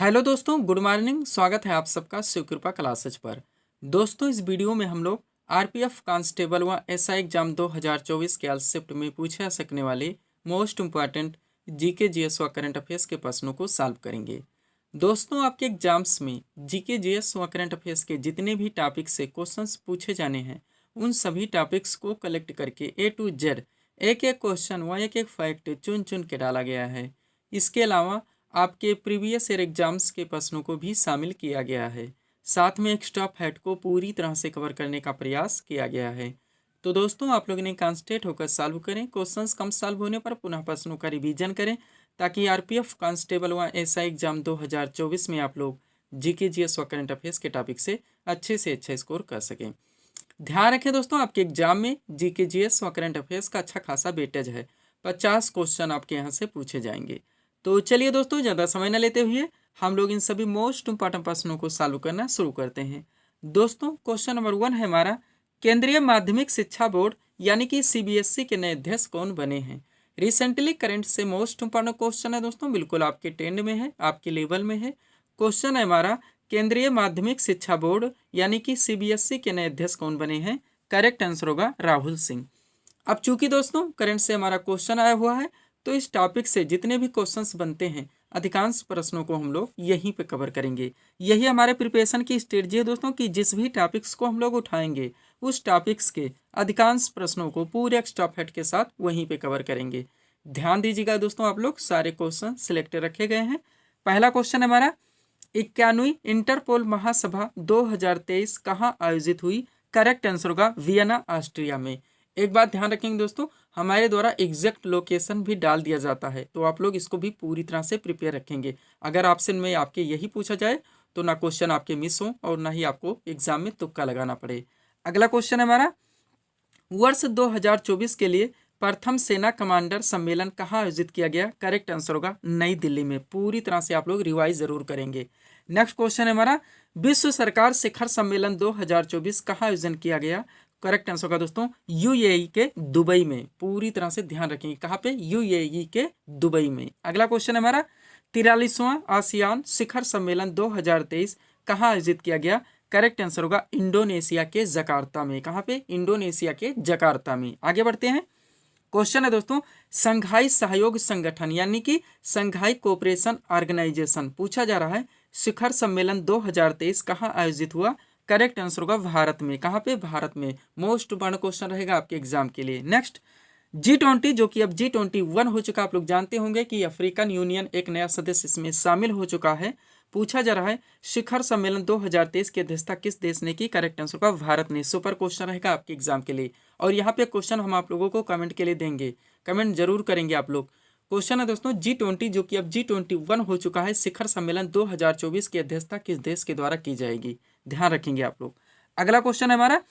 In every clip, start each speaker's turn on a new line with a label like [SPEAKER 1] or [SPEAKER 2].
[SPEAKER 1] Hello दोस्तों, good morning. स्वागत है आप सबका शिव कृपा क्लासेज पर। दोस्तों, इस वीडियो में हम लोग आरपीएफ कांस्टेबल व एसआई एग्जाम 2024 के एल शिफ्ट में पूछे जा सकने वाले मोस्ट इंपॉर्टेंट जीके जीएस व करंट अफेयर्स के प्रश्नों को सॉल्व करेंगे। दोस्तों, आपके एग्जाम्स में जीके जीएस व करंट अफेयर्स के जितने भी टॉपिक से क्वेश्चंस पूछे जाने हैं, उन सभी टॉपिक्स को कलेक्ट करके ए टू जेड एक एक क्वेश्चन व एक एक फैक्ट चुन चुन के डाला गया है। इसके अलावा आपके प्रीवियस ईयर एग्जाम्स के प्रश्नों को भी शामिल किया गया है। साथ में एक्स्ट्रा फैक्ट को पूरी तरह से कवर करने का प्रयास किया गया है। तो दोस्तों, आप लोग ने कॉन्सेंट्रेट होकर सॉल्व करें। क्वेश्चंस कम सॉल्व होने पर पुनः प्रश्नों का रिवीजन करें, ताकि आरपीएफ कांस्टेबल व एसआई एग्जाम 2024 में आप लोग जीके जीएस व करंट अफेयर्स के टॉपिक से अच्छा स्कोर कर सकें। ध्यान रखें दोस्तों, आपके एग्जाम में जीके जीएस व करंट अफेयर्स का अच्छा खासा वेटेज है। 50 क्वेश्चन आपके यहाँ से पूछे जाएंगे। तो चलिए दोस्तों, ज़्यादा समय न लेते हुए हम लोग इन सभी मोस्ट इंपॉर्टेंट प्रश्नों को सॉल्व करना शुरू करते हैं। दोस्तों, क्वेश्चन नंबर 1 है हमारा, केंद्रीय माध्यमिक शिक्षा बोर्ड यानी कि सीबीएसई के नए अध्यक्ष कौन बने हैं। रिसेंटली करंट से मोस्ट इंपॉर्टेंट क्वेश्चन है दोस्तों, बिल्कुल आपके ट्रेंड में है, आपके लेवल में है। क्वेश्चन है हमारा, केंद्रीय माध्यमिक शिक्षा बोर्ड यानी कि सीबीएसई के नए अध्यक्ष कौन बने हैं। करेक्ट आंसर होगा राहुल सिंह। अब चूंकि दोस्तों करंट से हमारा क्वेश्चन आया हुआ है, तो इस टॉपिक से जितने भी क्वेश्चंस बनते हैं, अधिकांश प्रश्नों को हम लोग यहीं पे कवर करेंगे। यही हमारे प्रिपरेशन की स्ट्रेटजी है दोस्तों, कि जिस भी टॉपिक्स को हम लोग उठाएंगे, उस टॉपिक्स के अधिकांश प्रश्नों को पूरे एक्स्ट्रा फैक्ट के साथ वहीं पे कवर करेंगे। ध्यान दीजिएगा दोस्तों, आप लोग सारे क्वेश्चन सिलेक्ट रखे गए हैं। पहला क्वेश्चन हमारा, 91वीं इंटरपोल महासभा 2023 कहाँ आयोजित हुई। करेक्ट आंसर होगा वियना, ऑस्ट्रिया में। एक बात ध्यान रखेंगे दोस्तों, हमारे द्वारा एग्जैक्ट लोकेशन भी डाल दिया जाता है, तो आप लोग इसको भी पूरी तरह से प्रिपेयर रखेंगे। अगर ऑप्शन में आपके यही पूछा जाए तो ना क्वेश्चन आपके मिस हो और ना ही आपको एग्जाम में तुक्का लगाना पड़े। अगला क्वेश्चन है हमारा, वर्ष 2024 के लिए प्रथम सेना कमांडर सम्मेलन कहाँ आयोजित किया गया। करेक्ट आंसर होगा नई दिल्ली में। पूरी तरह से आप लोग रिवाइज जरूर करेंगे। नेक्स्ट क्वेश्चन है हमारा, विश्व सरकार शिखर सम्मेलन 2024 कहाँ आयोजन किया गया। करेक्ट आंसर होगा दोस्तों यूएई के दुबई में। पूरी तरह से ध्यान रखेंगे, कहाँ पे, यूएई के दुबई में। अगला क्वेश्चन है हमारा, 43वां आसियान शिखर सम्मेलन 2023 कहाँ आयोजित किया गया। करेक्ट आंसर होगा इंडोनेशिया के जकार्ता में। कहाँ पे, इंडोनेशिया के जकार्ता में। आगे बढ़ते हैं। क्वेश्चन है दोस्तों, संघाई सहयोग संगठन यानी कि संघाई कोऑपरेशन ऑर्गेनाइजेशन पूछा जा रहा है, शिखर सम्मेलन 2023 कहाँ आयोजित हुआ। करेक्ट आंसर होगा भारत में। कहाँ पे, भारत में। मोस्ट इंपॉर्टेंट क्वेश्चन रहेगा आपके एग्जाम के लिए। नेक्स्ट, G20 जो कि अब G21 हो चुका, आप लोग जानते होंगे कि अफ्रीकन यूनियन एक नया सदस्य इसमें शामिल हो चुका है। पूछा जा रहा है, शिखर सम्मेलन 2023 की अध्यक्षता किस देश ने की। करेक्ट आंसर होगा भारत ने। सुपर क्वेश्चन रहेगा आपके एग्जाम के लिए, और यहाँ पे क्वेश्चन हम आप लोगों को कमेंट के लिए देंगे, कमेंट जरूर करेंगे आप लोग। क्वेश्चन है दोस्तों, G20 जो कि अब G21 हो चुका है, शिखर सम्मेलन 2024 की अध्यक्षता किस देश के द्वारा की जाएगी। ध्यान रखेंगे आप लोग। अगला क्वेश्चन है हमारा,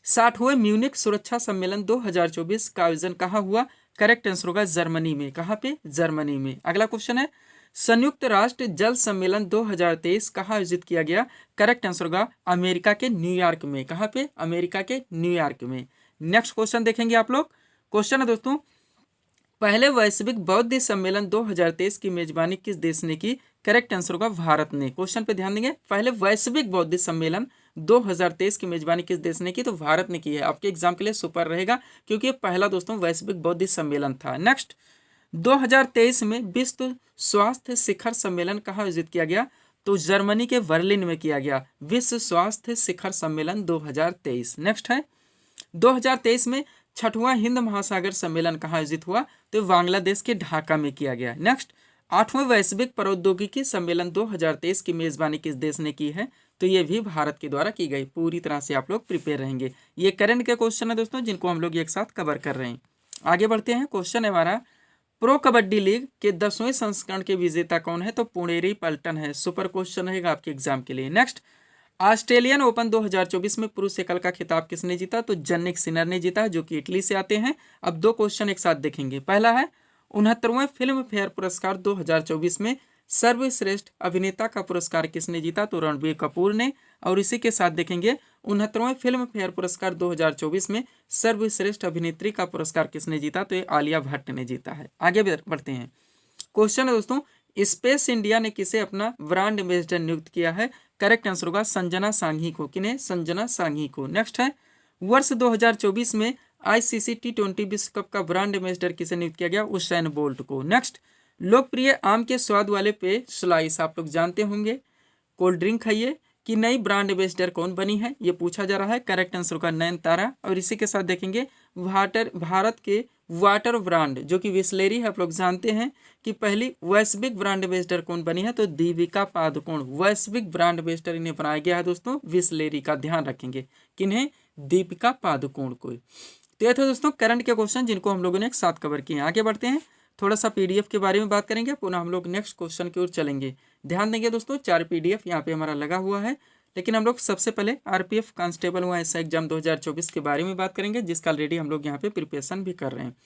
[SPEAKER 1] 60वें म्यूनिक सुरक्षा सम्मेलन 2024 का आयोजन कहाँ हुआ। करेक्ट आंसर होगा जर्मनी में। कहाँ पे, जर्मनी में। अगला क्वेश्चन है, संयुक्त राष्ट्र जल सम्मेलन 2023 कहाँ आयोजित किया गया। करेक्ट आंसर होगा अमेरिका के न्यूयॉर्क में। कहाँ पे, अमेरिका के न्यूयॉर्क में। नेक्स्ट क्वेश्चन देखेंगे आप लोग। क्वेश्चन है दोस्तों, पहले वैश्विक बौद्ध सम्मेलन 2023 की मेजबानी किस देश ने की। करेक्ट आंसर होगा भारत ने। क्वेश्चन पे ध्यान देंगे, पहले वैश्विक बौद्ध सम्मेलन 2023 की मेजबानी किस देश ने की, तो भारत ने की है। आपके एग्जाम के लिए सुपर रहेगा, क्योंकि ये पहला दोस्तों वैश्विक बौद्ध सम्मेलन था। नेक्स्ट, 2023 में विश्व स्वास्थ्य शिखर सम्मेलन कहाँ आयोजित किया गया, तो जर्मनी के बर्लिन में किया गया। विश्व स्वास्थ्य शिखर सम्मेलन 2023। नेक्स्ट है, 2023 में 6वां हिंद महासागर सम्मेलन कहाँ आयोजित हुआ, तो बांग्लादेश के ढाका में किया गया। नेक्स्ट, 8वें वैश्विक प्रौद्योगिकी सम्मेलन 2023 की मेजबानी किस देश ने की है, तो ये भी भारत के द्वारा की गई। पूरी तरह से आप लोग प्रिपेयर रहेंगे। ये करंट के क्वेश्चन है दोस्तों, जिनको हम लोग एक साथ कवर कर रहे हैं। आगे बढ़ते हैं। क्वेश्चन है हमारा, प्रो कबड्डी लीग के 10वें संस्करण के विजेता कौन है, तो पुणेरी पल्टन है। सुपर क्वेश्चन रहेगा आपके एग्जाम के लिए। नेक्स्ट, ऑस्ट्रेलियन ओपन 2024 में पुरुष एकल का खिताब किसने जीता, तो जनिक सिनर ने जीता, जो कि इटली से आते हैं। अब दो क्वेश्चन एक साथ देखेंगे। पहला है, 69वें फिल्म फेयर पुरस्कार 2024 में सर्वश्रेष्ठ अभिनेता का पुरस्कार किसने जीता, तो रणबीर कपूर ने। और इसी के साथ देखेंगे, 69वें फिल्म फेयर पुरस्कार 2024 में सर्वश्रेष्ठ अभिनेत्री का पुरस्कार किसने जीता, तो ये आलिया भट्ट ने जीता है। आगे बढ़ते हैं। क्वेश्चन है दोस्तों, स्पेस इंडिया ने किसे अपना ब्रांड एम्बेसडर नियुक्त किया है? करेक्ट आंसर होगा संजना सांघी को। किन्हें? संजना सांघी को। नेक्स्ट है, वर्ष 2024 में आईसीसी T20 विश्व कप का ब्रांड एम्बेसडर किसे नियुक्त किया गया? उसेन बोल्ट को। नेक्स्ट, लोकप्रिय आम के स्वाद वाले पेय स्लाइस आप लोग जानते होंगे, कोल्ड ड्रिंक है ये, कि नई ब्रांड एम्बेसडर कौन बनी है, ये पूछा जा रहा है। करेक्ट आंसर होगा नयनतारा। और इसी के साथ देखेंगे भारत के वाटर ब्रांड जो कि बिसलेरी है, आप लोग जानते हैं कि पहली वैश्विक ब्रांड एम्बेसडर कौन बनी है? तो दीपिका पादुकोण वैश्विक ब्रांड एम्बेसडर इन्हें बनाया गया है दोस्तों, बिसलेरी का। ध्यान रखेंगे किन्हें? दीपिका पादुकोण को। तो ये थे दोस्तों करंट के क्वेश्चन जिनको हम लोगों ने एक साथ कवर किए। आगे बढ़ते हैं, थोड़ा सा पीडीएफ के बारे में बात करेंगे, पुनः हम लोग नेक्स्ट क्वेश्चन की ओर चलेंगे। ध्यान देंगे दोस्तों, 4 पीडीएफ यहाँ पे हमारा लगा हुआ है, लेकिन हम लोग सबसे पहले आरपीएफ कांस्टेबल हुआ एसआई एग्जाम 2024 के बारे में बात करेंगे, जिसका ऑलरेडी हम लोग यहाँ पे प्रिपरेशन भी कर रहे हैं।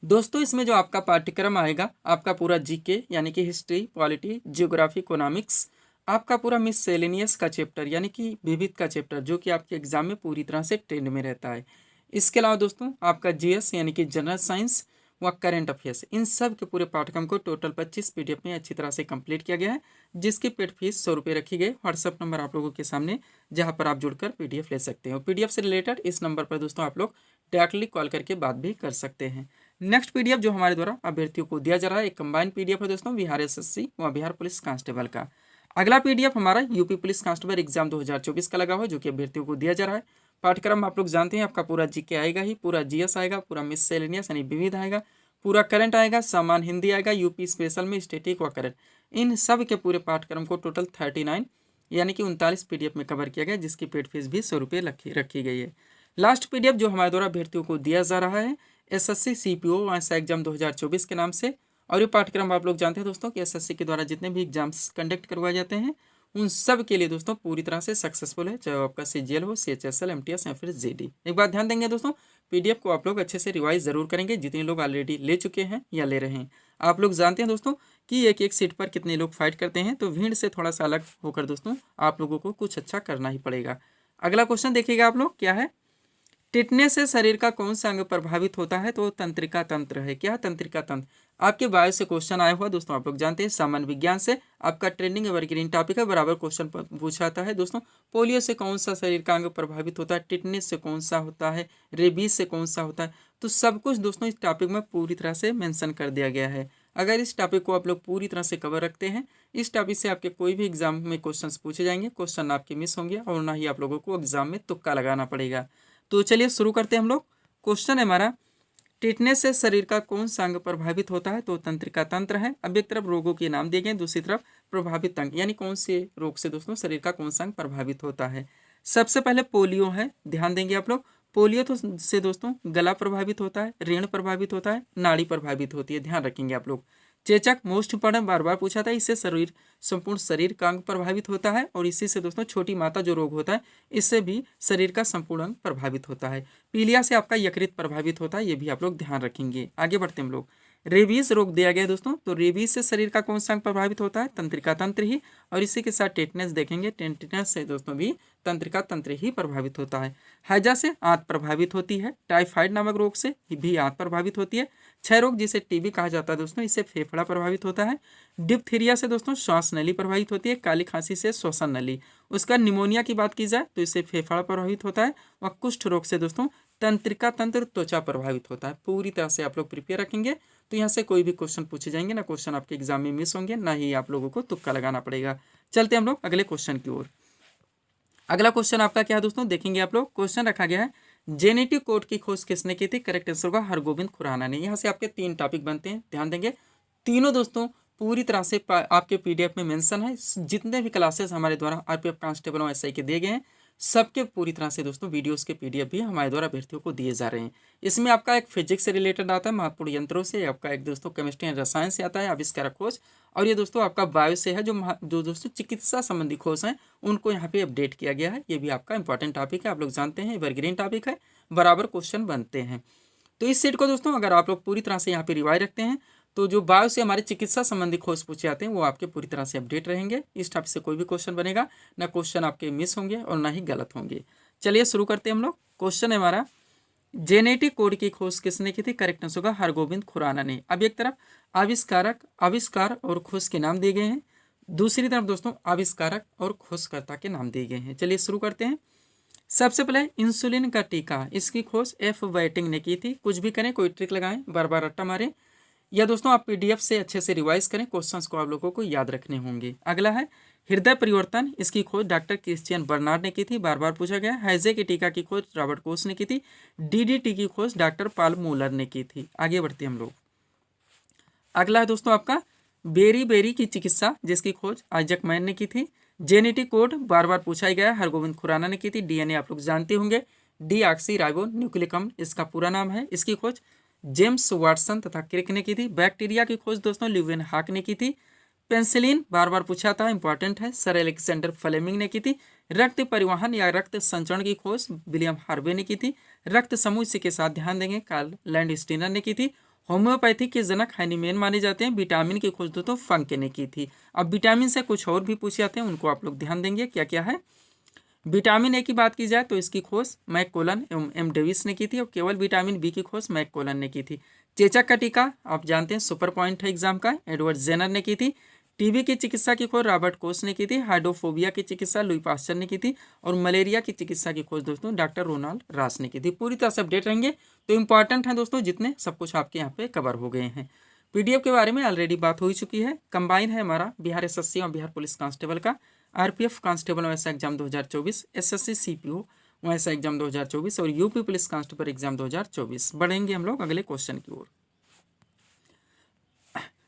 [SPEAKER 1] दोस्तों इसमें जो आपका पाठ्यक्रम आएगा, आपका पूरा जीके यानी कि हिस्ट्री, पॉलिटी, जियोग्राफी, इकोनॉमिक्स, आपका पूरा मिससेलेनियस का चैप्टर यानी कि विविध का चैप्टर जो कि आपके एग्जाम में पूरी तरह से ट्रेंड में रहता है। इसके अलावा दोस्तों आपका जीएस यानी कि जनरल साइंस व करंट अफेयर्स, इन सब के पूरे पाठ्यक्रम को टोटल 25 पीडीएफ में अच्छी तरह से कंप्लीट किया गया है, जिसकी पेड फीस 100 रुपये रखी गई। व्हाट्सअप नंबर आप लोगों के सामने जहां पर आप जुड़कर पीडीएफ ले सकते हो। पीडीएफ से रिलेटेड इस नंबर पर दोस्तों आप लोग डायरेक्टली कॉल करके बात भी कर सकते हैं। नेक्स्ट पीडीएफ जो हमारे द्वारा अभ्यर्थियों को दिया जा रहा है, एक कंबाइंड पीडीएफ है दोस्तों, बिहार एसएससी व बिहार पुलिस कांस्टेबल का। अगला पीडीएफ हमारा यूपी पुलिस कांस्टेबल एग्जाम 2024 का लगा हुआ है, जो कि अभ्यर्थियों को दिया जा रहा है। पाठ्यक्रम आप लोग जानते हैं, आपका पूरा जीके आएगा ही, पूरा जीएस आएगा, पूरा मिससेलेनियस यानी विविध आएगा, पूरा करंट आएगा, सामान्य हिंदी आएगा, यूपी स्पेशल में स्टैटिक व करंट, इन सब के पूरे पाठ्यक्रम को टोटल 39 यानी कि 39 पीडीएफ में कवर किया गया, जिसकी पेड फीस भी 100 रुपये रखी गई है। लास्ट पीडीएफ जो हमारे द्वारा अभ्यर्थियों को दिया जा रहा है, एसएससी सीपीओ एसआई एग्जाम 2024 के नाम से। और ये पाठ्यक्रम आप लोग जानते हैं दोस्तों कि एसएससी के द्वारा जितने भी एग्जाम्स कंडक्ट करवाए जाते हैं उन सब के लिए दोस्तों पूरी तरह से सक्सेसफुल है, चाहे आपका सीजीएल हो, सीएचएसएल, एमटीएस या फिर जीडी। एक बात ध्यान देंगे दोस्तों, पीडीएफ को आप लोग अच्छे से रिवाइज जरूर करेंगे, जितने लोग ऑलरेडी ले चुके हैं या ले रहे हैं। आप लोग जानते हैं दोस्तों कि एक एक सीट पर कितने लोग फाइट करते हैं, तो भीड़ से थोड़ा सा अलग होकर दोस्तों आप लोगों को कुछ अच्छा करना ही पड़ेगा। अगला क्वेश्चन देखिएगा आप लोग, क्या है? टिटनेस से शरीर का कौन सा अंग प्रभावित होता है? तो तंत्रिका तंत्र है। क्या? तंत्रिका तंत्र। आपके बायो से क्वेश्चन आया हुआ दोस्तों, आप लोग जानते हैं। सामान्य विज्ञान से आपका ट्रेंडिंग एवरग्रीन टॉपिक है, बराबर क्वेश्चन पूछा जाता है दोस्तों। पोलियो से कौन सा शरीर का अंग प्रभावित होता है? टिटनेस से कौन सा होता है? रेबीज से कौन सा होता है? तो सब कुछ दोस्तों इस टॉपिक में पूरी तरह से मेंशन कर दिया गया है। अगर इस टॉपिक को आप लोग पूरी तरह से कवर रखते हैं, इस टॉपिक से आपके कोई भी एग्जाम में क्वेश्चंस पूछे जाएंगे, क्वेश्चन आपके मिस होंगे और ना ही आप लोगों को एग्जाम में तुक्का लगाना पड़ेगा। तो चलिए शुरू करते हैं हम लोग। क्वेश्चन है हमारा, टिटनेस से शरीर का कौन सा अंग प्रभावित होता है? तो तंत्रिका तंत्र है। अब एक तरफ रोगों के नाम दिए गए, दूसरी तरफ प्रभावित अंग, यानी कौन से रोग से दोस्तों शरीर का कौन सा अंग प्रभावित होता है। सबसे पहले पोलियो है, ध्यान देंगे आप लोग। पोलियो तो से दोस्तों गला प्रभावित होता है, रीढ़ प्रभावित होता है, नाड़ी प्रभावित होती है, ध्यान रखेंगे आप लोग। चेचक मोस्ट इंपॉर्टेंट, बार बार पूछा था, इससे शरीर संपूर्ण शरीर का अंग प्रभावित होता है, और इसी से दोस्तों छोटी माता जो रोग होता है इससे भी शरीर का संपूर्ण अंग प्रभावित होता है। पीलिया से आपका यकृत प्रभावित होता है, ये भी आप लोग ध्यान रखेंगे। आगे बढ़ते हैं हम लोग। रेबीज रोग दिया गया दोस्तों, तो रेबीज से शरीर का कौन सा अंग प्रभावित होता है? तंत्रिका तंत्र ही। और इसी के साथ टेटनस देखेंगे, टेटनस से दोस्तों भी तंत्रिका तंत्र ही प्रभावित होता है। हैजा से आंत प्रभावित होती है। टाइफाइड नामक रोग से भी आंत प्रभावित होती है। क्षय रोग जिसे टीबी कहा जाता है दोस्तों, इससे फेफड़ा प्रभावित होता है। डिप्थीरिया से दोस्तों श्वास नली प्रभावित होती है। काली खांसी से श्वसन नली। उसका निमोनिया की बात की जाए तो इससे फेफड़ा प्रभावित होता है। और कुष्ठ रोग से दोस्तों तंत्रिका तंत्र त्वचा प्रभावित होता है। पूरी तरह से आप लोग प्रिपेयर रखेंगे तो यहाँ से कोई भी क्वेश्चन पूछे जाएंगे ना, क्वेश्चन आपके एग्जाम में मिस होंगे, ना ही आप लोगों को तुक्का लगाना पड़ेगा। चलते हम लोग अगले क्वेश्चन की ओर। अगला क्वेश्चन आपका क्या है दोस्तों, देखेंगे आप लोग। क्वेश्चन रखा गया है, जेनेटिक कोड की खोज किसने की थी? करेक्ट आंसर होगा हरगोविंद खुराना ने। यहाँ से आपके 3 टॉपिक बनते हैं, ध्यान देंगे। तीनों दोस्तों पूरी तरह से आपके पीडीएफ में मेंशन है। जितने भी क्लासेस हमारे द्वारा आरपीएफ कांस्टेबल और एसआई के दिए गए हैं, सबके पूरी तरह से दोस्तों वीडियोस के पीडीएफ भी हमारे द्वारा अभ्यर्थियों को दिए जा रहे हैं। इसमें आपका एक फिजिक्स से रिलेटेड आता है, महत्वपूर्ण यंत्रों से, आपका एक दोस्तों केमिस्ट्री एंड रसायन से आता है, आविष्कार खोज, और ये दोस्तों आपका बायो से है, जो दोस्तों चिकित्सा संबंधी खोज हैं उनको यहाँ पे अपडेट किया गया है। ये भी आपका इंपॉर्टेंट टॉपिक है, आप लोग जानते हैं, एवरग्रीन टॉपिक है, बराबर क्वेश्चन बनते हैं। तो इस सेट को दोस्तों अगर आप लोग पूरी तरह से यहाँ पे रिवाइज रखते हैं तो जो बायो से हमारे चिकित्सा संबंधी खोज पूछे जाते हैं वो आपके पूरी तरह से अपडेट रहेंगे। इस टॉपिक से कोई भी क्वेश्चन बनेगा, ना क्वेश्चन आपके मिस होंगे और ना ही गलत होंगे। चलिए शुरू करते हैं हम लोग। क्वेश्चन है हमारा, जेनेटिक कोड की खोज किसने की थी? करेक्ट आंसर होगा हरगोविंद खुराना ने। अब एक तरफ आविष्कार और खोज के नाम दिए गए हैं, दूसरी तरफ दोस्तों आविष्कारक और खोजकर्ता के नाम दिए गए हैं। चलिए शुरू करते हैं। सबसे पहले इंसुलिन का टीका, इसकी खोज एफ वाइटिंग ने की थी। कुछ भी करें, कोई ट्रिक लगाएं, बार बार रट्टा मारें, या दोस्तों आप पीडीएफ से अच्छे से रिवाइज करें, क्वेश्चंस को आप लोगों को याद रखने होंगे। अगला है हृदय परिवर्तन, इसकी खोज डॉक्टर क्रिश्चियन बर्नार्ड ने की थी, बार बार पूछा गया। हैजे के टीका की खोज रॉबर्ट कोच ने की थी। डीडीटी की खोज डॉक्टर पॉल मूलर ने की थी। आगे बढ़ते हम लोग। अगला है दोस्तों आपका बेरी की चिकित्सा, जिसकी खोज आइजक मैन ने की थी। जेनेटिक कोड बार बार पूछा ही गया, हरगोविंद खुराना ने की थी। डीएनए आप लोग जानते होंगे, डीऑक्सी राइबो न्यूक्लिक अम्ल इसका पूरा नाम है। इसकी खोज जेम्स वाटसन तथा क्रिक ने की थी। बैक्टीरिया की खोज दोस्तों ल्यूवेन हाक ने की थी। पेंसिलिन बार बार पूछा था, इंपॉर्टेंट है, सर अलेक्जेंडर फ्लेमिंग ने की थी। रक्त परिवहन या रक्त संचरण की खोज विलियम हार्वे ने की थी। रक्त समूह, इसी के साथ ध्यान देंगे, कार्ल लैंडस्टीनर ने की थी। होम्योपैथी के जनक हैनीमैन माने जाते हैं। विटामिन की खोज दोस्तों फंके ने की थी। अब विटामिन से कुछ और भी पूछे जाते हैं, उनको आप लोग ध्यान देंगे क्या क्या है। विटामिन ए की बात की जाए तो इसकी खोज मैककोलन एवं एम डेविस ने की थी, और केवल विटामिन बी की खोज मैककोलन ने की थी। चेचक का टीका आप जानते हैं, सुपर पॉइंट है एग्जाम का, एडवर्ड जेनर ने की थी। टीबी की चिकित्सा की खोज रॉबर्ट कोच ने की थी। हाइड्रोफोबिया की चिकित्सा लुई पास्चर ने की थी। और मलेरिया की चिकित्सा की खोज दोस्तों डॉक्टर रोनाल्ड रास ने की थी। पूरी तरह से अपडेट रहेंगे तो इंपॉर्टेंट है दोस्तों, जितने सब कुछ आपके यहाँ पे कवर हो गए हैं। पीडीएफ के बारे में ऑलरेडी बात हो ही चुकी है। कंबाइन है हमारा बिहार एसएससी और बिहार पुलिस कांस्टेबल का, आरपीएफ कांस्टेबल वैसा एग्जाम 2024, एसएससी सीपीओ वैसा एग्जाम 2024 और यूपी पुलिस कांस्टेबल एग्जाम 2024। बढ़ेंगे हम लोग अगले क्वेश्चन की ओर।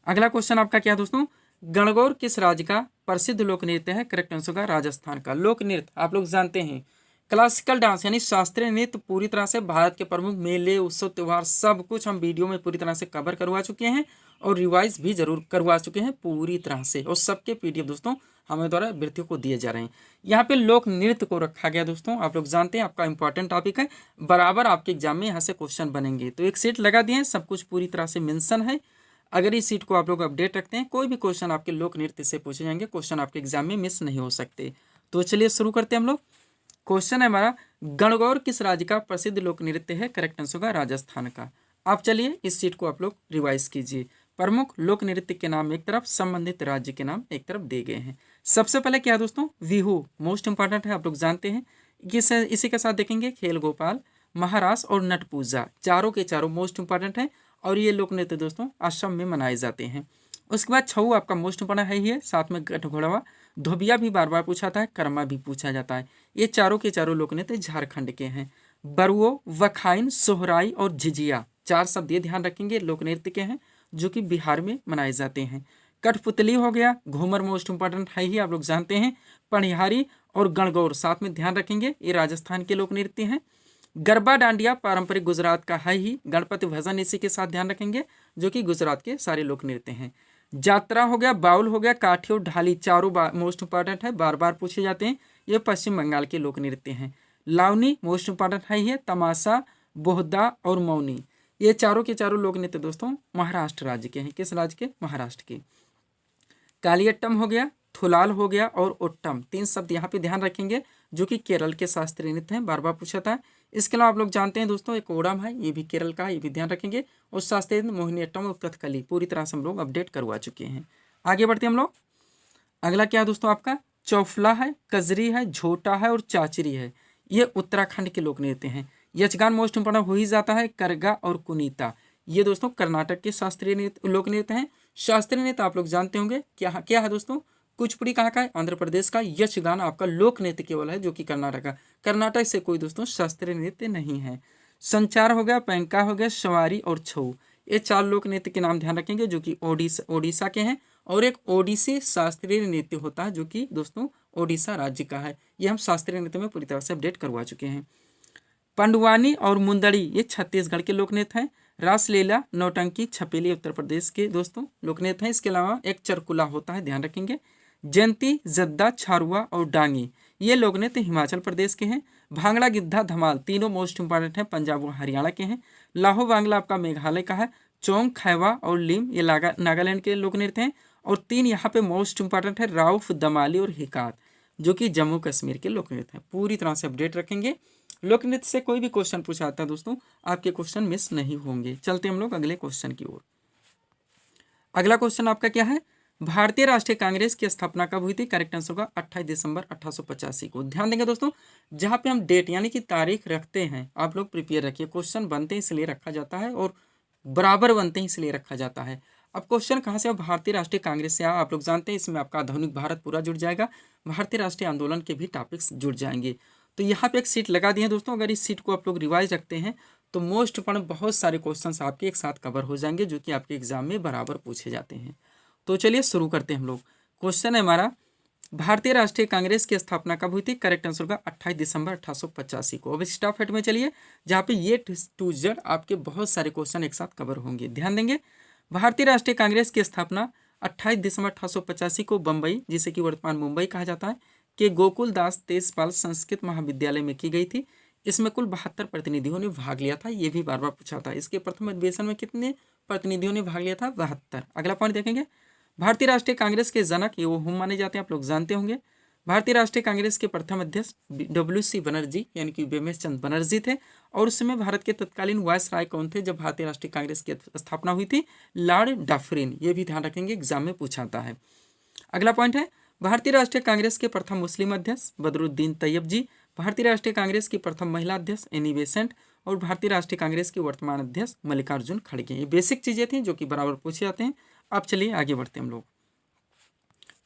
[SPEAKER 1] अगला क्वेश्चन आपका क्या दोस्तों? गणगौर किस राज्य का प्रसिद्ध लोक नृत्य है? करेक्ट आंसर होगा राजस्थान का। लोक नृत्य आप लोग जानते हैं, क्लासिकल डांस यानी शास्त्रीय नृत्य पूरी तरह से भारत के प्रमुख मेले, उत्सव, त्यौहार सब कुछ हम वीडियो में पूरी तरह से कवर करवा चुके हैं और रिवाइज भी जरूर करवा चुके हैं पूरी तरह से, और सबके पीडीएफ दोस्तों हमें द्वारा विद्यार्थियों को दिए जा रहे हैं। यहाँ पे लोक नृत्य को रखा गया दोस्तों, आप लोग जानते हैं आपका इंपॉर्टेंट टॉपिक है, बराबर आपके एग्जाम में यहाँ से क्वेश्चन बनेंगे। तो एक सीट लगा दिए, सब कुछ पूरी तरह से मेंशन है। अगर इस सीट को आप लोग अपडेट रखते हैं, कोई भी क्वेश्चन आपके लोक नृत्य से पूछे जाएंगे, क्वेश्चन आपके एग्जाम में मिस नहीं हो सकते। तो चलिए शुरू करते हैं हम लोग। क्वेश्चन है हमारा, गणगौर किस राज्य का प्रसिद्ध लोक नृत्य है? करेक्ट आंसर होगा राजस्थान का। आप चलिए इस सीट को आप लोग रिवाइज कीजिए। प्रमुख लोक नृत्य के नाम एक तरफ, संबंधित राज्य के नाम एक तरफ दिए गए हैं। सबसे पहले क्या है दोस्तों? बिहू मोस्ट इंपॉर्टेंट है, आप लोग जानते हैं। इसी के साथ देखेंगे खेल गोपाल, महारास और नट पूजा, चारों के चारों मोस्ट इंपॉर्टेंट है, और ये लोक नृत्य दोस्तों असम में मनाए जाते हैं। उसके बाद छऊ आपका मोस्ट इंपॉर्टेंट है ही है, साथ में गठघोड़वा, धोबिया भी बार बार पूछा था, कर्मा भी पूछा जाता है। ये चारों के चारों लोक नृत्य झारखंड के हैं। बरुओ, वखाइन, सोहराई और झिझिया, चार शब्द ये ध्यान रखेंगे लोक नृत्य के हैं जो कि बिहार में मनाए जाते हैं। कठपुतली हो गया, घूमर मोस्ट इंपॉर्टेंट है ही, आप लोग जानते हैं। पनिहारी और गणगौर साथ में ध्यान रखेंगे, ये राजस्थान के लोक नृत्य हैं। गरबा डांडिया पारंपरिक गुजरात का है ही। गणपति भजन इसी के साथ ध्यान रखेंगे, जो कि गुजरात के सारे लोक नृत्य हैं। जात्रा हो गया, बाउल हो गया, काठी और ढाली, चारों मोस्ट इंपॉर्टेंट है, बार बार पूछे जाते हैं, ये पश्चिम बंगाल के लोक नृत्य हैं। लावनी मोस्ट इंपॉर्टेंट है ही है, तमाशा, बोहदा और मौनी, ये चारों के चारों लोक नृत्य दोस्तों महाराष्ट्र राज्य के हैं। किस राज्य के? महाराष्ट्र के। कालियट्टम हो गया, थुलाल हो गया और ओट्टम, तीन शब्द यहाँ पे ध्यान रखेंगे, जो कि केरल के शास्त्रीय नृत्य हैं, बार बार पूछा था। इसके अलावा आप लोग जानते हैं दोस्तों एक ओडम है, ये भी केरल का, ये भी ध्यान रखेंगे। और शास्त्रीय मोहिनीअट्टम और कथकली पूरी तरह से हम लोग अपडेट करवा चुके हैं। आगे बढ़ते हैं हम लोग। अगला क्या है दोस्तों आपका? चौफला है, कजरी है, झोटा है और चाचरी है, ये उत्तराखंड के लोक नृत्य हैं। यक्षगान मोस्ट इंपॉर्टेंट हो ही जाता है, करगा और कुनीता, ये दोस्तों कर्नाटक के शास्त्रीय नृत्य लोक नृत्य हैं। शास्त्रीय नृत्य आप लोग जानते होंगे क्या क्या है दोस्तों? कुचिपुड़ी कहाँ का है? आंध्र प्रदेश का। यक्षगान आपका लोक नृत्य केवल है, जो कि कर्नाटक का। कर्नाटक से कोई दोस्तों शास्त्रीय नृत्य नहीं है। संचार हो गया, पैंका हो गया, सवारी और छऊ, ये चार लोक नृत्य के नाम ध्यान रखेंगे, जो कि ओडिशा के हैं। और एक ओडिसी शास्त्रीय नृत्य होता है, जो कि दोस्तों ओडिशा राज्य का है। ये हम शास्त्रीय नृत्य में पूरी तरह से अपडेट करवा चुके हैं। पंडवानी और मुंदड़ी, ये छत्तीसगढ़ के लोक नृत्य हैं। रासलीला, नौटंकी, छपेली उत्तर प्रदेश के दोस्तों लोक नृत्य हैं। इसके अलावा एक चरकुला होता है, ध्यान रखेंगे। जयंती, जद्दा, छारुआ और डांगी, ये लोक नृत्य हिमाचल प्रदेश के हैं। भांगड़ा, गिद्धा, धमाल, तीनों मोस्ट इंपॉर्टेंट हैं, पंजाब और हरियाणा के हैं। लाहो बांग्ला आपका मेघालय का है। चोंग, खैवा और लिम, ये नागालैंड के लोक नृत्य हैं। और तीन यहाँ पे मोस्ट इंपॉर्टेंट है, राउफ, दमाली और हिकात, जो कि जम्मू कश्मीर के लोक नृत्य हैं। पूरी तरह से अपडेट रखेंगे, लोक नृत्य से कोई भी क्वेश्चन पूछा जाता है दोस्तों, आपके क्वेश्चन मिस नहीं होंगे। चलते हम लोग अगले क्वेश्चन की ओर। अगला क्वेश्चन आपका क्या है, भारतीय राष्ट्रीय कांग्रेस की स्थापना कब हुई थी? करेक्ट आंसर होगा 28 दिसंबर 1885 को। ध्यान देंगे दोस्तों, जहां पे हम डेट यानी कि तारीख रखते हैं, आप लोग प्रिपेयर रखिए। क्वेश्चन बनते इसलिए रखा जाता है और बराबर बनते हैं इसलिए रखा जाता है। अब क्वेश्चन कहाँ से? भारतीय राष्ट्रीय कांग्रेस से आप लोग जानते हैं, इसमें आपका आधुनिक भारत पूरा जुड़ जाएगा, भारतीय राष्ट्रीय आंदोलन के भी टॉपिक्स जुड़ जाएंगे। तो यहाँ पे एक सीट लगा दी है दोस्तों, अगर इस सीट को आप लोग रिवाइज रखते हैं तो मोस्ट इंपॉर्टेंट बहुत सारे क्वेश्चंस आपके एक साथ कवर हो जाएंगे, जो कि आपके एग्जाम में बराबर पूछे जाते हैं। तो चलिए शुरू करते हैं हम लोग। क्वेश्चन है हमारा, भारतीय राष्ट्रीय कांग्रेस की स्थापना कब हुई थी? करेक्ट आंसर होगा 28 दिसंबर 1885 को। अब स्टाफ हेड में चलिए, जहाँ पे ये टू जेड आपके बहुत सारे क्वेश्चन एक साथ कवर होंगे। ध्यान देंगे, भारतीय राष्ट्रीय कांग्रेस की स्थापना 28 दिसंबर 1885 को बम्बई, जिसे कि वर्तमान मुंबई कहा जाता है, के गोकुल दास तेजपाल संस्कृत महाविद्यालय में की गई थी। इसमें कुल 72 प्रतिनिधियों ने भाग लिया था, ये भी बार बार पूछा था। इसके प्रथम अधिवेशन में कितने प्रतिनिधियों ने भाग लिया था? 72। अगला पॉइंट देखेंगे, भारतीय राष्ट्रीय कांग्रेस के जनक ये वो हम माने जाते हैं, आप लोग जानते होंगे। भारतीय राष्ट्रीय कांग्रेस के प्रथम अध्यक्ष WC बनर्जी यानी कि बेमेश चंद बनर्जी थे, और उस समय भारत के तत्कालीन वायसराय कौन थे जब भारतीय राष्ट्रीय कांग्रेस की स्थापना हुई थी? Lord Dufferin. ये भी ध्यान रखेंगे, एग्जाम में पूछा जाता है। अगला पॉइंट है, भारतीय राष्ट्रीय कांग्रेस के प्रथम मुस्लिम अध्यक्ष बदरुद्दीन तैयब जी, भारतीय राष्ट्रीय कांग्रेस की प्रथम महिला अध्यक्ष एनी बेसेंट, और भारतीय राष्ट्रीय कांग्रेस के वर्तमान अध्यक्ष मल्लिकार्जुन खड़गे। ये बेसिक चीजें थी जो कि बराबर पूछे जाते हैं। अब चलिए आगे बढ़ते हैं हम लोग।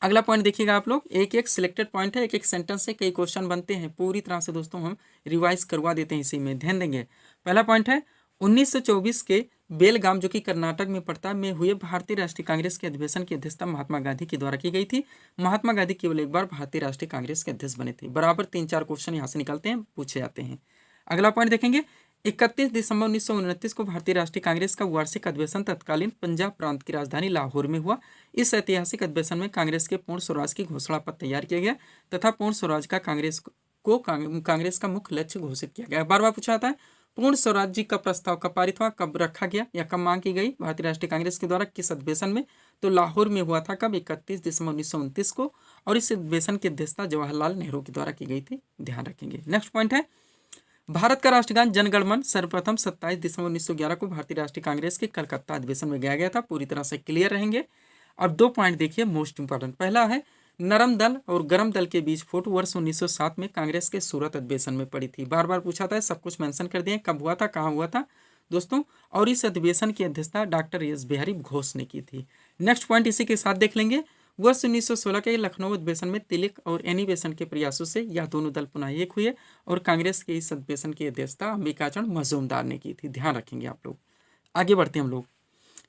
[SPEAKER 1] अगला पॉइंट देखिएगा आप लोग, एक एक सिलेक्टेड पॉइंट है, एक एक सेंटेंस से कई क्वेश्चन बनते हैं, पूरी तरह से दोस्तों हम रिवाइज करवा देते हैं इसी में। ध्यान देंगे, पहला पॉइंट है 1924 के बेलगाम, जो कि कर्नाटक में पड़ता है, में हुए भारतीय राष्ट्रीय कांग्रेस के अधिवेशन की अध्यक्षता महात्मा गांधी के द्वारा की गई थी। महात्मा गांधी केवल एक बार भारतीय राष्ट्रीय कांग्रेस के अध्यक्ष बने थे। बराबर 3-4 क्वेश्चन यहाँ से निकलते हैं, पूछे जाते हैं। अगला पॉइंट देखेंगे, 31 दिसंबर 1929 को भारतीय राष्ट्रीय कांग्रेस का वार्षिक अधिवेशन तत्कालीन पंजाब प्रांत की राजधानी लाहौर में हुआ। इस ऐतिहासिक अधिवेशन में कांग्रेस के पूर्ण स्वराज की घोषणा पत्र तैयार किया गया तथा पूर्ण स्वराज का कांग्रेस का मुख्य लक्ष्य घोषित किया गया। बार बार पूछा जाता है, पूर्ण स्वराज जी का प्रस्ताव कब पारित हुआ, कब रखा गया या कब मांग की गई भारतीय राष्ट्रीय कांग्रेस के द्वारा, किस अधिवेशन में? तो लाहौर में हुआ था। कब? 31 दिसंबर 1929 को, और इस अधिवेशन की अध्यक्षता जवाहरलाल नेहरू के द्वारा की गई थी। ध्यान रखेंगे। नेक्स्ट पॉइंट है, भारत का राष्ट्रगान जन गण मन सर्वप्रथम 27 दिसंबर 1911 को भारतीय राष्ट्रीय कांग्रेस के कलकत्ता अधिवेशन में गाया गया था। पूरी तरह से क्लियर रहेंगे। अब 2 पॉइंट देखिए मोस्ट इंपॉर्टेंट। पहला है, नरम दल और गरम दल के बीच फुट वर्ष 1907 में कांग्रेस के सूरत अधिवेशन में पड़ी थी। बार बार पूछा था, सब कुछ मेंशन कर दिए, कब हुआ था, कहाँ हुआ था दोस्तों, और इस अधिवेशन की अध्यक्षता डॉक्टर एस बिहारी घोष ने की थी। नेक्स्ट पॉइंट इसी के साथ देख लेंगे, वर्ष 1916 के लखनऊ अधिवेशन में तिलक और एनी बेसेंट के प्रयासों से यह दोनों दल पुनः एक हुए, और कांग्रेस के इस अधिवेशन की अध्यक्षता अंबिकाचरण मजूमदार ने की थी। ध्यान रखेंगे आप लोग। आगे बढ़ते हैं हम लोग।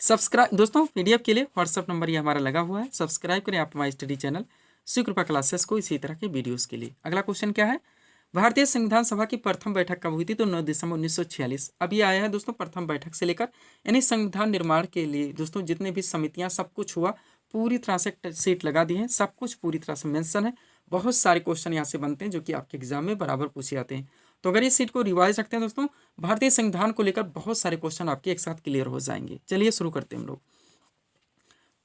[SPEAKER 1] सब्सक्राइब दोस्तों, पीडीएफ के लिए व्हाट्सअप नंबर ये हमारा लगा हुआ है, सब्सक्राइब करें आप हमारे स्टडी चैनल शिवकृपा क्लासेस को इसी तरह के वीडियोस के लिए। अगला क्वेश्चन क्या है, भारतीय संविधान सभा की प्रथम बैठक कब हुई थी? तो 9 दिसंबर 1946। अब ये आया है दोस्तों प्रथम बैठक से लेकर, यानी संविधान निर्माण के लिए दोस्तों जितने भी समितियां, सब कुछ हुआ, पूरी तरह से सीट लगा दी है, सब कुछ पूरी तरह से मेंशन है। बहुत सारे क्वेश्चन यहाँ से बनते हैं जो कि आपके एग्जाम में बराबर पूछे जाते हैं। तो अगर इस सीट को रिवाइज रखते हैं दोस्तों, भारतीय संविधान को लेकर बहुत सारे क्वेश्चन आपके एक साथ क्लियर हो जाएंगे। चलिए शुरू करते हैं हम लोग।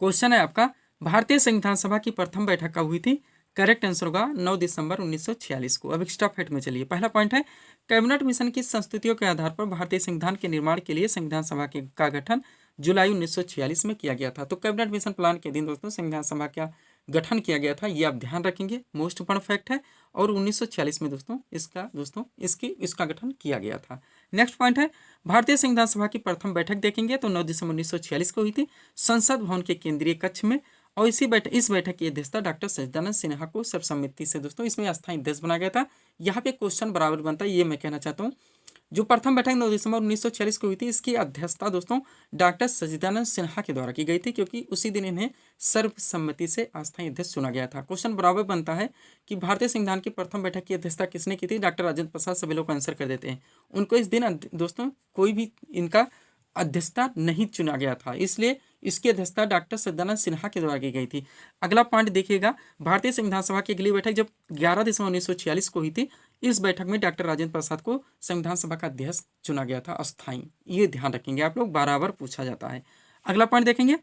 [SPEAKER 1] क्वेश्चन है आपका, भारतीय संविधान सभा की प्रथम बैठक कब हुई थी? करेक्ट आंसर होगा 9 दिसंबर 1946 को। अब एक्स्ट्रा फैक्ट में चलिए, पहला पॉइंट है, कैबिनेट मिशन की संस्तुतियों के आधार पर भारतीय संविधान के निर्माण के लिए संविधान सभा का गठन जुलाई 1946 में किया गया था। तो कैबिनेट मिशन प्लान के दिन दोस्तों संविधान सभा का गठन किया गया था, ये आप ध्यान रखेंगे, मोस्ट इंपॉर्टेंट फैक्ट है। और 1946 में दोस्तों इसका गठन किया गया था। नेक्स्ट पॉइंट है, भारतीय संविधान सभा की प्रथम बैठक देखेंगे तो 9 दिसंबर 1946 को हुई थी संसद भवन के केंद्रीय कक्ष में, और इस बैठक की अध्यक्षता डॉक्टर सच्चिदानंद सिन्हा को सर्वसम्मति से दोस्तों इसमें अस्थायी अध्यक्ष बनाया गया था। यहाँ पे क्वेश्चन बराबर बनता है, ये मैं कहना चाहता हूँ। जो प्रथम बैठक 9 दिसंबर 1946 को हुई थी, इसकी अध्यक्षता दोस्तों डॉक्टर सच्चिदानंद सिन्हा के द्वारा की गई थी, क्योंकि उसी दिन इन्हें सर्वसम्मति से अस्थायी अध्यक्ष चुना गया था। क्वेश्चन बराबर बनता है कि भारतीय संविधान की प्रथम बैठक की अध्यक्षता किसने की थी? डॉक्टर राजेंद्र प्रसाद। सभी लोग आंसर कर देते हैं, उनको इस दिन दोस्तों कोई भी इनका अध्यक्षता नहीं चुना गया था, इसलिए इसकी अध्यक्षता डॉक्टर सच्चिदानंद सिन्हा के द्वारा की गई थी। अगला पॉइंट देखिएगा, भारतीय संविधान सभा की अगली बैठक जब 11 दिसंबर 1946 को हुई थी, इस बैठक में डॉक्टर राजेंद्र प्रसाद को संविधान सभा का अध्यक्ष चुना गया था अस्थायी। ये ध्यान रखेंगे आप लोग, बराबर पूछा जाता है। अगला पॉइंट देखेंगे,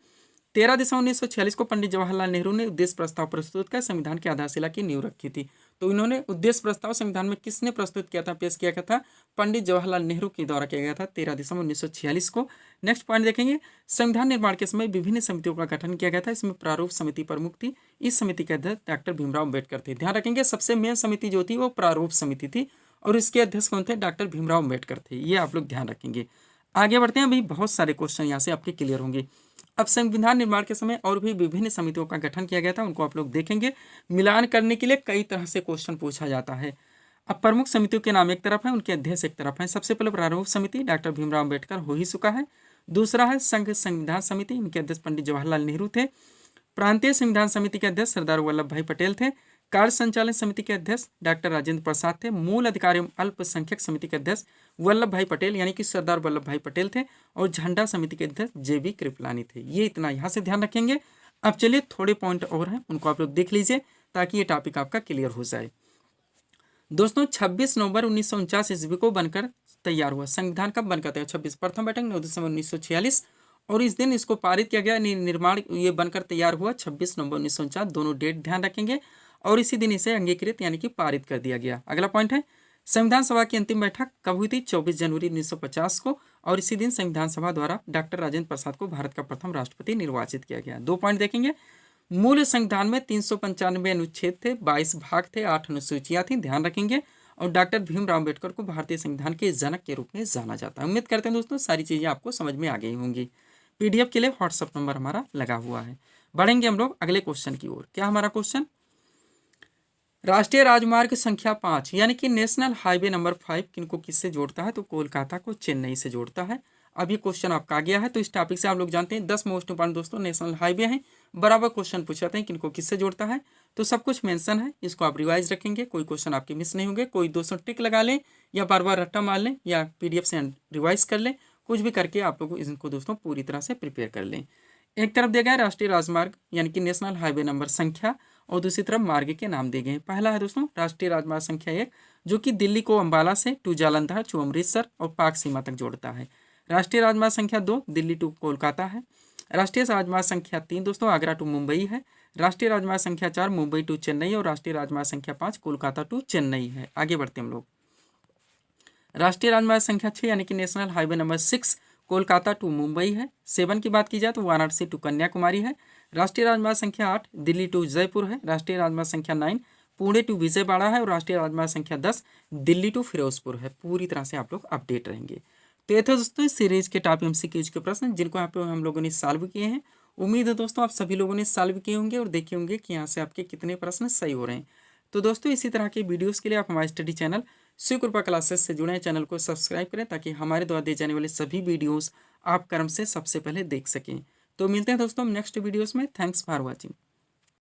[SPEAKER 1] 13 दिसंबर 1946 को पंडित जवाहरलाल नेहरू ने उद्देश्य प्रस्ताव प्रस्तुत कर संविधान की आधारशिला की नींव रखी थी। तो इन्होंने उद्देश्य प्रस्ताव संविधान में किसने प्रस्तुत किया था, पेश किया गया था, पंडित जवाहरलाल नेहरू के द्वारा किया गया था 13 दिसंबर 1946 को। नेक्स्ट पॉइंट देखेंगे, संविधान निर्माण के समय विभिन्न समितियों का गठन किया गया था, इसमें प्रारूप समिति प्रमुख थी, इस समिति के अध्यक्ष डॉक्टर भीमराव अम्बेडकर थे। ध्यान रखेंगे सबसे मेन समिति जो थी वो प्रारूप समिति थी और इसके अध्यक्ष कौन थे, डॉक्टर भीमराव अम्बेडकर थे, ये आप लोग ध्यान रखेंगे। आगे बढ़ते हैं, अभी बहुत सारे क्वेश्चन यहाँ से आपके क्लियर होंगे। अब संविधान निर्माण के समय और भी विभिन्न समितियों का गठन किया गया था, उनको आप लोग देखेंगे। मिलान करने के लिए कई तरह से क्वेश्चन पूछा जाता है। अब प्रमुख समितियों के नाम एक तरफ है, उनके अध्यक्ष एक तरफ है। सबसे पहले प्रारूप समिति डॉक्टर भीमराव अम्बेडकर हो ही चुका है। दूसरा है संघ संविधान समिति, इनके अध्यक्ष पंडित जवाहरलाल नेहरू थे। प्रांतीय संविधान समिति के अध्यक्ष सरदार वल्लभ भाई पटेल थे। कार्य संचालन समिति के अध्यक्ष डॉक्टर राजेंद्र प्रसाद थे। मूल अधिकार एवं अल्पसंख्यक समिति के अध्यक्ष वल्लभ भाई पटेल यानी कि सरदार वल्लभ भाई पटेल थे और झंडा समिति के अध्यक्ष JB कृपलानी थे। ये इतना यहाँ से ध्यान रखेंगे। अब चलिए थोड़े पॉइंट और हैं, उनको आप लोग देख लीजिए ताकि ये टॉपिक आपका क्लियर हो जाए। दोस्तों 26 नवंबर 1949 ईस्वी को बनकर तैयार हुआ। संविधान कब बनकर तैयार, 26 प्रथम बैठक 9 दिसंबर 1946 और इस दिन इसको पारित किया गया। निर्माण ये बनकर तैयार हुआ 26 नवंबर 1949, दोनों डेट ध्यान रखेंगे और इसी दिन इसे अंगीकृत यानी कि पारित कर दिया गया। अगला पॉइंट है, संविधान सभा की अंतिम बैठक कब हुई थी, 24 जनवरी 1950 को और इसी दिन संविधान सभा द्वारा डॉक्टर राजेंद्र प्रसाद को भारत का प्रथम राष्ट्रपति निर्वाचित किया गया। 2 पॉइंट देखेंगे, मूल संविधान में 395 अनुच्छेद थे, 22 भाग थे, 8 अनुसूचियां थी, ध्यान रखेंगे। और डॉक्टर भीमराव अम्बेडकर को भारतीय संविधान के जनक के रूप में जाना जाता है। उम्मीद करते हैं दोस्तों सारी चीजें आपको समझ में आ गई होंगी। PDF के लिए व्हाट्सएप नंबर हमारा लगा हुआ है। बढ़ेंगे हम लोग अगले क्वेश्चन की ओर। क्या हमारा क्वेश्चन, राष्ट्रीय राजमार्ग संख्या 5 यानी कि नेशनल हाईवे नंबर 5 किनको किससे जोड़ता है, तो कोलकाता को चेन्नई से जोड़ता है। अब ये क्वेश्चन आपका आ गया है, तो इस टॉपिक से आप लोग जानते हैं 10 मोस्ट इंपॉर्टेंट दोस्तों नेशनल हाईवे हैं, बराबर क्वेश्चन पूछ जाते हैं किनको किससे जोड़ता है, तो सब कुछ मेंशन है, इसको आप रिवाइज रखेंगे, कोई क्वेश्चन आपके मिस नहीं होंगे। कोई दोस्तों टिक लगा लें या बार बार रट्टा मार लें या PDF से रिवाइज कर लें, कुछ भी करके आप लोग इनको दोस्तों पूरी तरह से प्रिपेयर कर लें। एक तरफ दिया गया है राष्ट्रीय राजमार्ग यानी कि नेशनल हाईवे नंबर संख्या और दूसरी तरफ मार्ग के नाम दिए गए हैं। पहला है दोस्तों राष्ट्रीय राजमार्ग संख्या 1 जो कि दिल्ली को अंबाला से टू जालंधर टू अमृतसर और पाक सीमा तक जोड़ता है। राष्ट्रीय राजमार्ग संख्या 2 दिल्ली टू कोलकाता है। राष्ट्रीय राजमार्ग संख्या 3 दोस्तों आगरा टू मुंबई है। राष्ट्रीय राजमार्ग संख्या 4 मुंबई टू चेन्नई और राष्ट्रीय राजमार्ग संख्या 5 कोलकाता टू चेन्नई है। आगे बढ़ते हम लोग, राष्ट्रीय राजमार्ग संख्या 6 यानी कि national highway number 6 Kolkata to Mumbai है। 7 की बात की जाए तो वाराणसी टू कन्याकुमारी है। राष्ट्रीय राजमार्ग संख्या 8 दिल्ली टू जयपुर है। राष्ट्रीय राजमार्ग संख्या 9 पुणे टू विजयवाड़ा है और राष्ट्रीय राजमार्ग संख्या 10 दिल्ली टू फिरोजपुर है। पूरी तरह से आप लोग अपडेट रहेंगे। तो ये थे दोस्तों इस सीरीज के टॉप MCQs के प्रश्न जिनको यहाँ पे हम लोगों ने सॉल्व किए हैं। उम्मीद है दोस्तों आप सभी लोगों ने सॉल्व किए होंगे और देखे होंगे कि यहाँ से आपके कितने प्रश्न सही हो रहे हैं। तो दोस्तों इसी तरह के वीडियोस के लिए आप हमारे स्टडी चैनल शिव कृपा क्लासेस से जुड़े चैनल को सब्सक्राइब करें ताकि हमारे द्वारा दिए जाने वाले सभी वीडियोस आप क्रम से सबसे पहले देख सकें। तो मिलते हैं दोस्तों नेक्स्ट वीडियोस में। Thanks for watching.